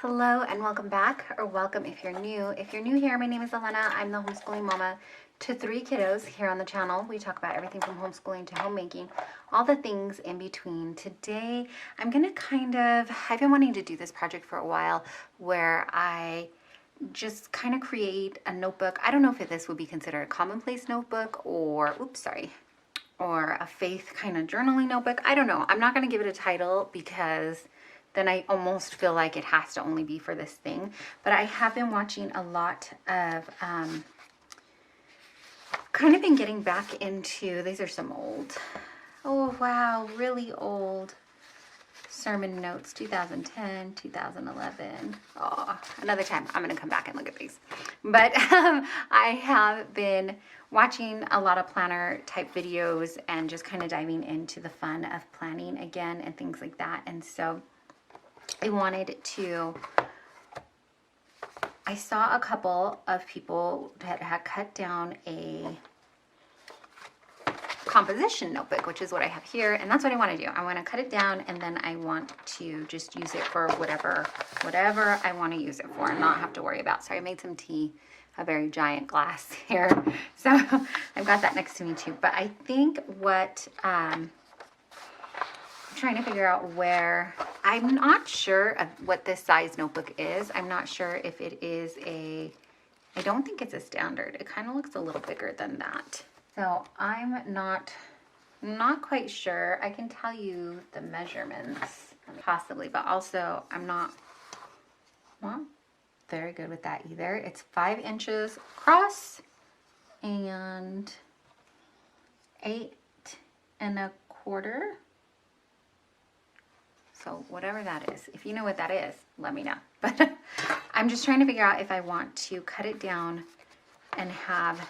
Hello and welcome back, or welcome if you're new. If you're new here, my name is Elena. I'm the homeschooling mama to 3 kiddos here on the channel. We talk about everything from homeschooling to homemaking, all the things in between. Today, I'm gonna I've been wanting to do this project for a while where I just kind of create a notebook. I don't know if this would be considered a commonplace notebook or a faith kind of journaling notebook. I don't know. I'm not gonna give it a title because then I almost feel like it has to only be for this thing. But I have been watching a lot of, kind of been getting back into, these are some old, oh wow, really old sermon notes, 2010, 2011. Oh, another time I'm going to come back and look at these. But I have been watching a lot of planner type videos and just kind of diving into the fun of planning again and things like that. And so I saw a couple of people that had cut down a composition notebook, which is what I have here, and that's what I want to do. I want to cut it down, and then I want to just use it for whatever I want to use it for and not have to worry about. Sorry, I made some tea, a very giant glass here, so I've got that next to me too. But I think what I'm trying to figure out where, I'm not sure of what this size notebook is. I'm not sure if it is I don't think it's a standard. It kind of looks a little bigger than that. So I'm not quite sure. I can tell you the measurements possibly, but also I'm not very good with that either. It's 5 inches across and 8 1/4. So whatever that is, if you know what that is, let me know. But I'm just trying to figure out if I want to cut it down and have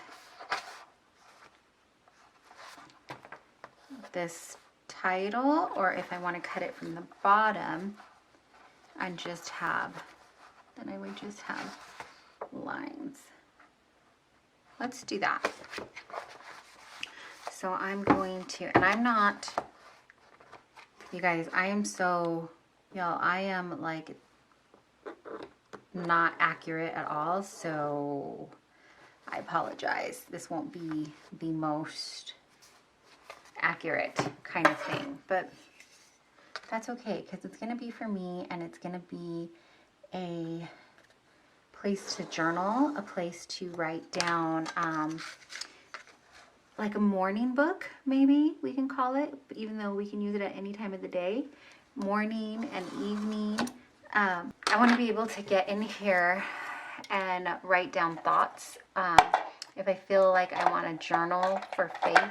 this title, or if I want to cut it from the bottom and just have, then I would just have lines. Let's do that. So I'm going to, and I'm not, you guys, I am like not accurate at all, so I apologize. This won't be the most accurate kind of thing, but that's okay because it's going to be for me, and it's going to be a place to journal, a place to write down, like a morning book, maybe we can call it, even though we can use it at any time of the day, morning and evening. I want to be able to get in here and write down thoughts. If I feel like I want to journal for faith,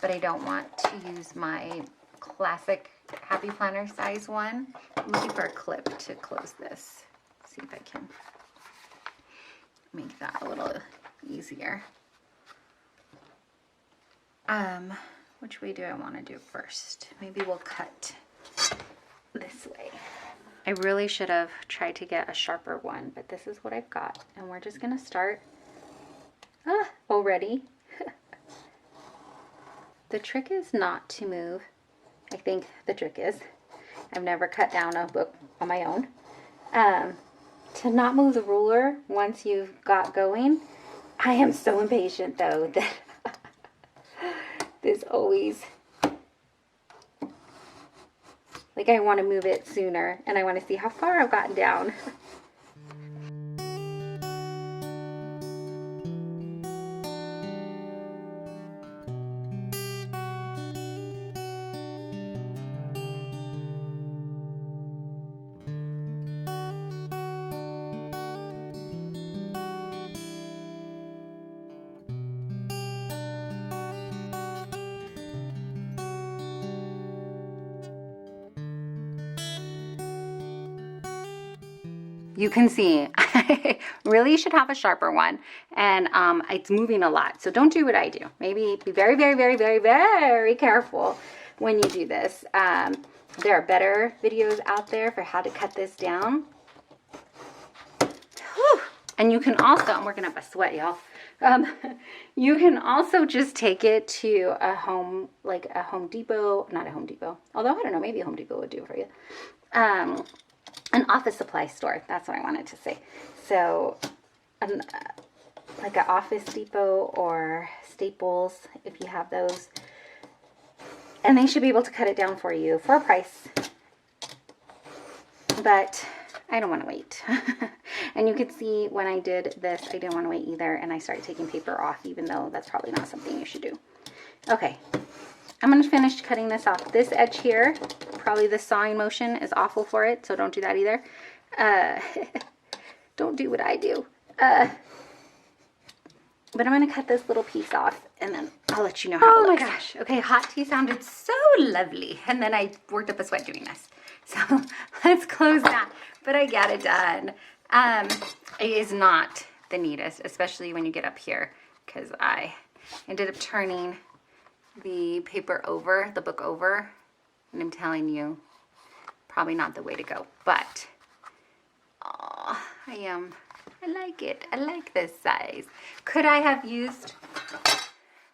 but I don't want to use my classic Happy Planner size one, I'm looking for a clip to close this. See if I can make that a little easier. Which way do I want to do first? Maybe we'll cut this way. I really should have tried to get a sharper one, but this is what I've got. And we're just going to start already. The trick is not to move. I think the trick is, I've never cut down a book on my own. To not move the ruler once you've got going. I am so impatient though that this always, like, I want to move it sooner and I want to see how far I've gotten down. You can see I really should have a sharper one, and it's moving a lot, so don't do what I do. Maybe be very, very, very, very, very careful when you do this. There are better videos out there for how to cut this down. Whew. And you can also, I'm working up a sweat, y'all. You can also just take it to a Home Depot, not a Home Depot, although I don't know, maybe a Home Depot would do it for you. an office supply store. That's what I wanted to say. So, like an Office Depot or Staples, if you have those. And they should be able to cut it down for you for a price. But I don't want to wait. And you can see when I did this, I didn't want to wait either. And I started taking paper off, even though that's probably not something you should do. Okay, I'm going to finish cutting this off. This edge here, probably the sawing motion is awful for it, so don't do that either. Don't do what I do. But I'm going to cut this little piece off, and then I'll let you know how it looks. Oh my gosh. Okay, hot tea sounded so lovely. And then I worked up a sweat doing this. So let's close that. But I got it done. It is not the neatest, especially when you get up here, because I ended up turning the paper over, the book over. And I'm telling you, probably not the way to go. But, oh, I like it. I like this size. Could I have used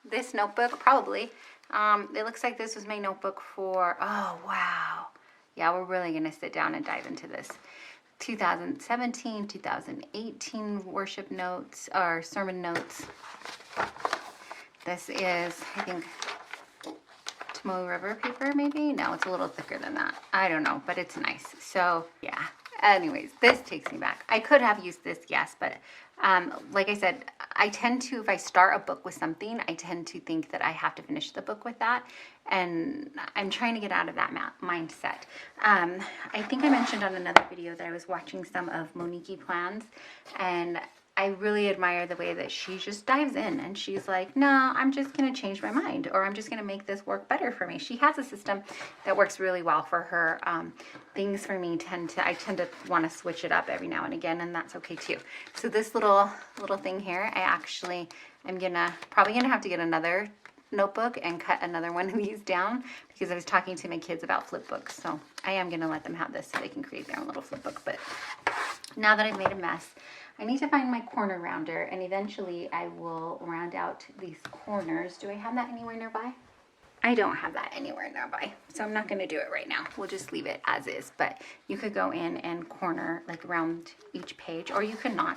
this notebook? Probably. It looks like this was my notebook for, oh, wow. Yeah, we're really going to sit down and dive into this. 2017, 2018 worship notes, or sermon notes. This is, I think, Tomoe River paper, maybe? No, it's a little thicker than that. I don't know, but it's nice. So, yeah. Anyways, this takes me back. I could have used this, yes, but like I said, I tend to, if I start a book with something, I tend to think that I have to finish the book with that, and I'm trying to get out of that mindset. I think I mentioned on another video that I was watching some of Monique Plan's, and I really admire the way that she just dives in and she's like, no, I'm just going to change my mind, or I'm just going to make this work better for me. She has a system that works really well for her. Things for me I tend to want to switch it up every now and again, and that's okay too. So this little thing here, I'm probably gonna have to get another notebook and cut another one of these down, because I was talking to my kids about flip books. So I am gonna let them have this so they can create their own little flip book. But now that I've made a mess, I need to find my corner rounder, and eventually I will round out these corners. Do I have that anywhere nearby? I don't have that anywhere nearby, so I'm not going to do it right now. We'll just leave it as is, but you could go in and corner, like around each page, or you could not.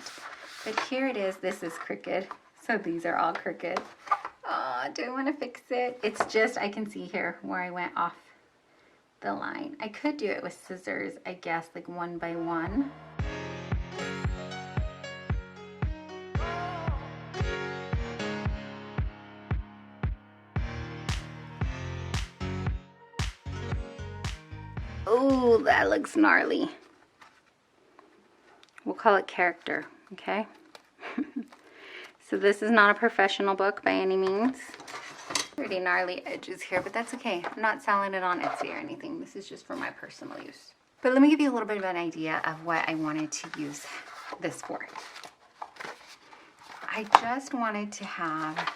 But here it is. This is crooked, so these are all crooked. Oh, do I want to fix it? It's just, I can see here where I went off the line. I could do it with scissors, I guess, like one by one. Oh, that looks gnarly. We'll call it character, okay? So this is not a professional book by any means. Pretty gnarly edges here, but that's okay. I'm not selling it on Etsy or anything. This is just for my personal use. But let me give you a little bit of an idea of what I wanted to use this for. I just wanted to have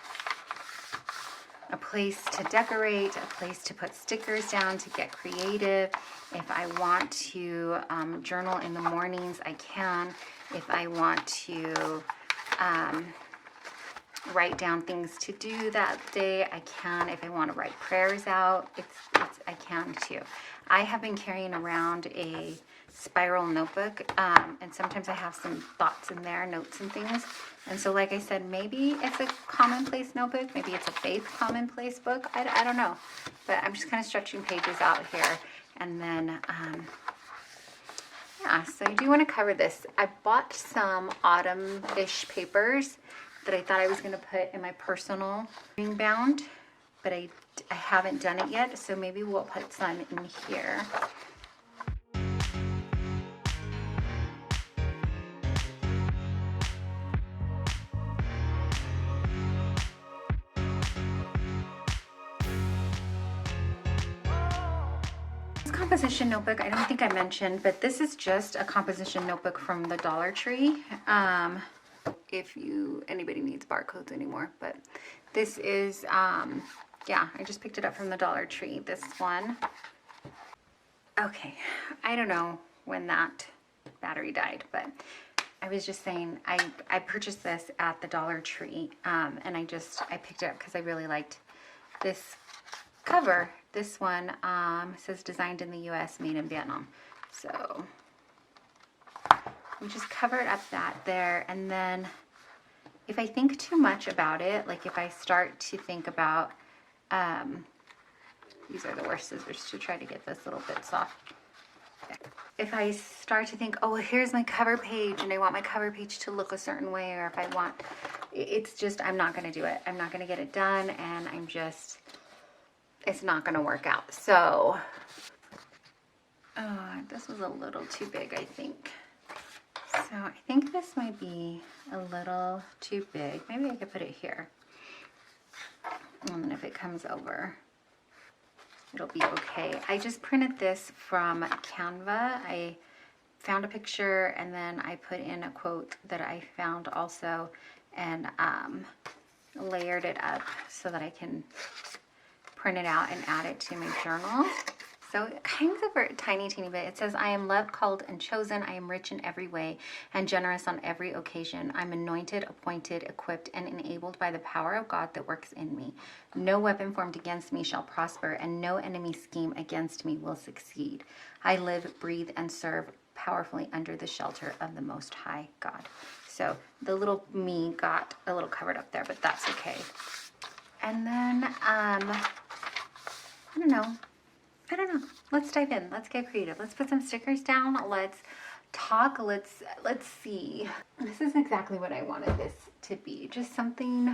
a place to decorate, a place to put stickers down, to get creative. If I want to journal in the mornings, I can. If I want to write down things to do that day, I can. If I want to write prayers out, I can too. I have been carrying around a spiral notebook, and sometimes I have some thoughts in there, notes and things. And so, like I said, maybe it's a Commonplace notebook, maybe it's a Faith Commonplace book. I don't know, but I'm just kind of stretching pages out here. And then, yeah, so I do want to cover this. I bought some autumn-ish papers that I thought I was going to put in my personal ring bound, but I haven't done it yet, so maybe we'll put some in here. Composition notebook, I don't think I mentioned, but this is just a composition notebook from the Dollar Tree. If anybody needs barcodes anymore, but this is yeah, I just picked it up from the Dollar Tree, this one. Okay, I don't know when that battery died, but I was just saying I purchased this at the Dollar Tree, and I picked it up because I really liked this cover. This one says designed in the US, made in Vietnam. So we just covered up that there. And then if I think too much about it, like if I start to think about, these are the worst scissors to try to get this little bit soft. If I start to think, oh, here's my cover page and I want my cover page to look a certain way, or if I want, it's just, I'm not going to do it. I'm not going to get it done, and I'm just, it's not going to work out. So, this was a little too big, I think. So I think this might be a little too big. Maybe I could put it here. And then if it comes over, it'll be okay. I just printed this from Canva. I found a picture and then I put in a quote that I found also, and layered it up so that I can print it out and add it to my journal. So it hangs over a tiny, teeny bit. It says, I am loved, called, and chosen. I am rich in every way and generous on every occasion. I'm anointed, appointed, equipped, and enabled by the power of God that works in me. No weapon formed against me shall prosper, and no enemy scheme against me will succeed. I live, breathe, and serve powerfully under the shelter of the Most High God. So the little me got a little covered up there, but that's okay. And then, I don't know. Let's dive in. Let's get creative. Let's put some stickers down. Let's talk. Let's see. This is exactly what I wanted this to be. Just something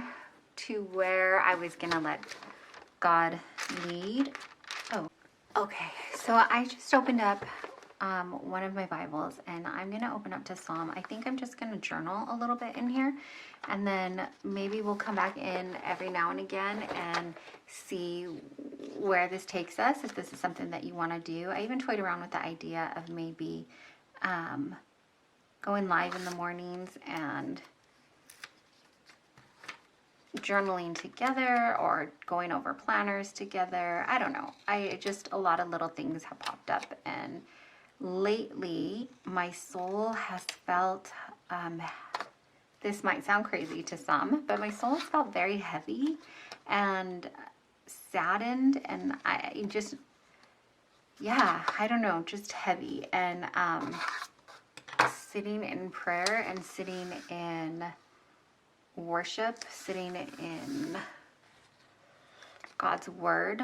to where I was going to let God lead. Oh, okay. So I just opened up one of my Bibles, and I'm going to open up to Psalm. I think I'm just going to journal a little bit in here, and then maybe we'll come back in every now and again and see where this takes us, if this is something that you want to do. I even toyed around with the idea of maybe going live in the mornings and journaling together, or going over planners together. I don't know. A lot of little things have popped up, and lately my soul has felt, this might sound crazy to some, but my soul has felt very heavy and saddened, and I just, I don't know, just heavy. And sitting in prayer and sitting in worship, sitting in God's word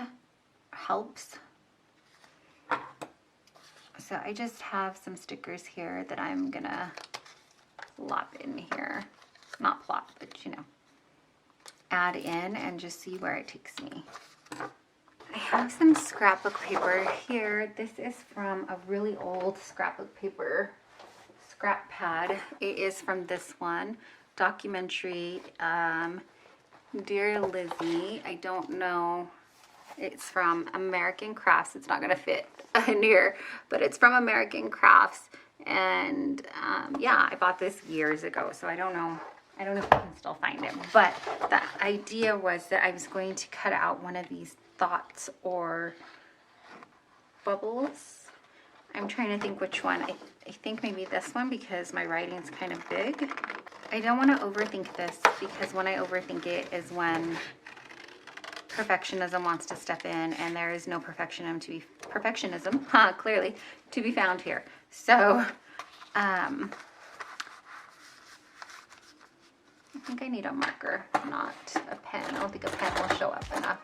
helps. So I just have some stickers here that I'm gonna plop in here. Not plop, but add in and just see where it takes me. I have some scrapbook paper here. This is from a really old scrapbook paper scrap pad. It is from this one, documentary, Dear Lizzie. I don't know. It's from American Crafts. It's not going to fit in here, but it's from American Crafts. And I bought this years ago, so I don't know if I can still find it. But the idea was that I was going to cut out one of these thoughts or bubbles. I'm trying to think which one. I think maybe this one, because my writing's kind of big. I don't want to overthink this, because when I overthink it is when perfectionism wants to step in, and there is no perfectionism clearly to be found here. So I think I need a marker, not a pen. I don't think a pen will show up enough.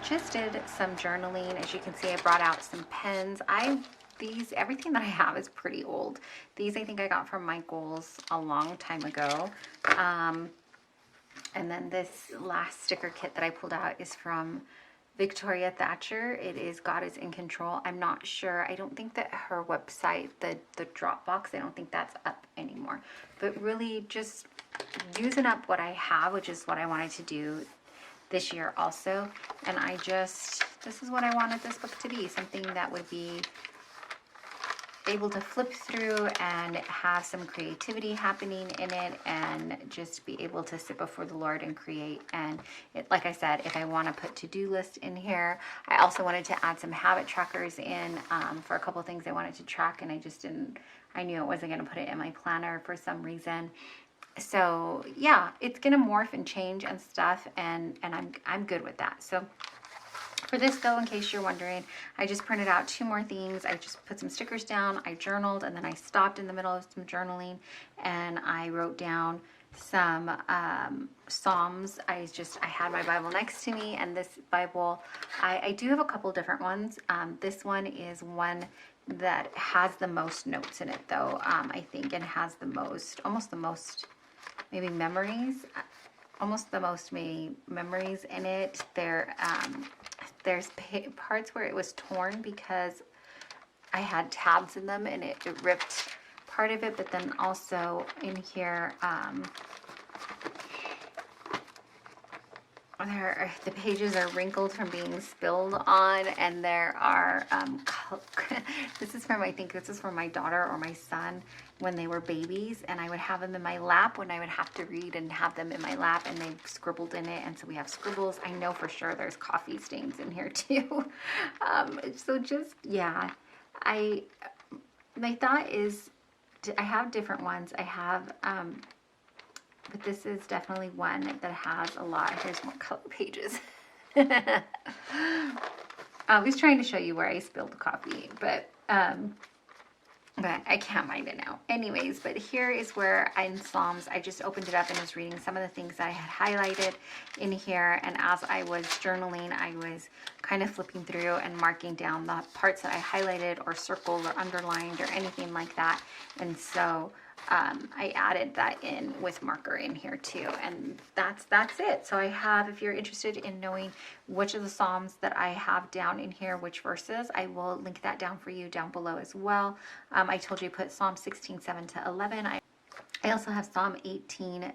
just did some journaling. As you can see, I brought out some pens. Everything that I have is pretty old. These I think I got from my goals a long time ago. And then this last sticker kit that I pulled out is from Victoria Thatcher. It is God is in Control. I'm not sure. I don't think that her website, the Dropbox, I don't think that's up anymore. But really just using up what I have, which is what I wanted to do this year also. And this is what I wanted this book to be. Something that would be able to flip through and have some creativity happening in it, and just be able to sit before the Lord and create. And like I said, if I want to put to-do list in here, I also wanted to add some habit trackers in for a couple things I wanted to track, and I knew I wasn't going to put it in my planner for some reason. So yeah, it's going to morph and change and stuff, and I'm good with that. So for this though, in case you're wondering, I just printed out 2 more things. I just put some stickers down, I journaled, and then I stopped in the middle of some journaling and I wrote down some Psalms. I had my Bible next to me, and this Bible, I do have a couple different ones. This one is one that has the most notes in it though, I think, and has almost the most maybe memories. Almost the most maybe memories in it. There's parts where it was torn because I had tabs in them and it ripped part of it, but then also in here, the pages are wrinkled from being spilled on, and there are, this is from my daughter or my son when they were babies, and I would have them in my lap when I would have to read and have them in my lap, and they scribbled in it, and so we have scribbles. I know for sure there's coffee stains in here too. So just, yeah, my thought is, I have different ones. I have, but this is definitely one that has a lot. Here's more color pages. I was trying to show you where I spilled the coffee, but I can't find it now. Anyways, but here is where in Psalms, I just opened it up and was reading some of the things that I had highlighted in here. And as I was journaling, I was kind of flipping through and marking down the parts that I highlighted or circled or underlined or anything like that. And so I added that in with marker in here too, and that's it. So I have, if you're interested in knowing which of the Psalms that I have down in here, which verses, I will link that down for you down below as well. I told you put Psalm 16, 7 to 11. I also have Psalm 18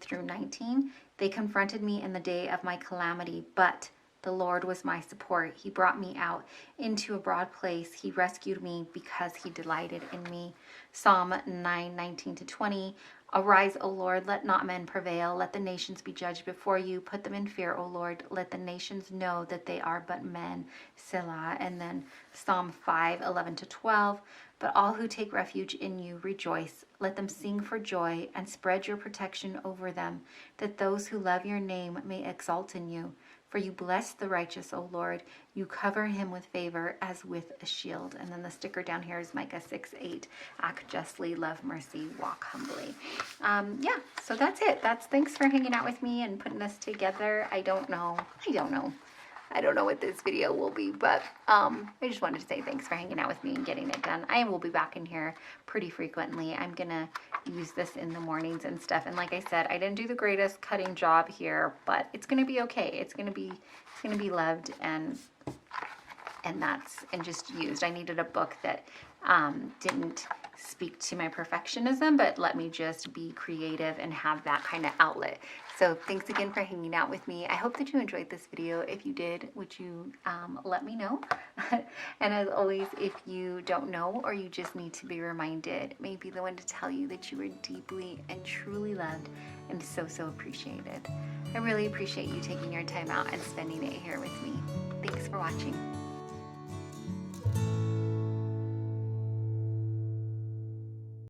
through 19. They confronted me in the day of my calamity, but the Lord was my support. He brought me out into a broad place. He rescued me because he delighted in me. Psalm 9, 19 to 20. Arise, O Lord, let not men prevail. Let the nations be judged before you. Put them in fear, O Lord. Let the nations know that they are but men. Selah. And then Psalm 5, 11 to 12. But all who take refuge in you rejoice. Let them sing for joy and spread your protection over them, that those who love your name may exalt in you. For you bless the righteous, O Lord. You cover him with favor as with a shield. And then the sticker down here is Micah 6:8. Act justly, love mercy, walk humbly. Yeah, so that's it. Thanks for hanging out with me and putting this together. I don't know what this video will be, but I just wanted to say thanks for hanging out with me and getting it done. I will be back in here pretty frequently. I'm gonna use this in the mornings and stuff. And like I said, I didn't do the greatest cutting job here, but it's gonna be okay. It's gonna be loved and just used. I needed a book that didn't speak to my perfectionism, but let me just be creative and have that kind of outlet. So thanks again for hanging out with me. I hope that you enjoyed this video. If you did, would you let me know? And as always, if you don't know or you just need to be reminded, may be the one to tell you that you are deeply and truly loved and so appreciated. I really appreciate you taking your time out and spending it here with me. Thanks for watching.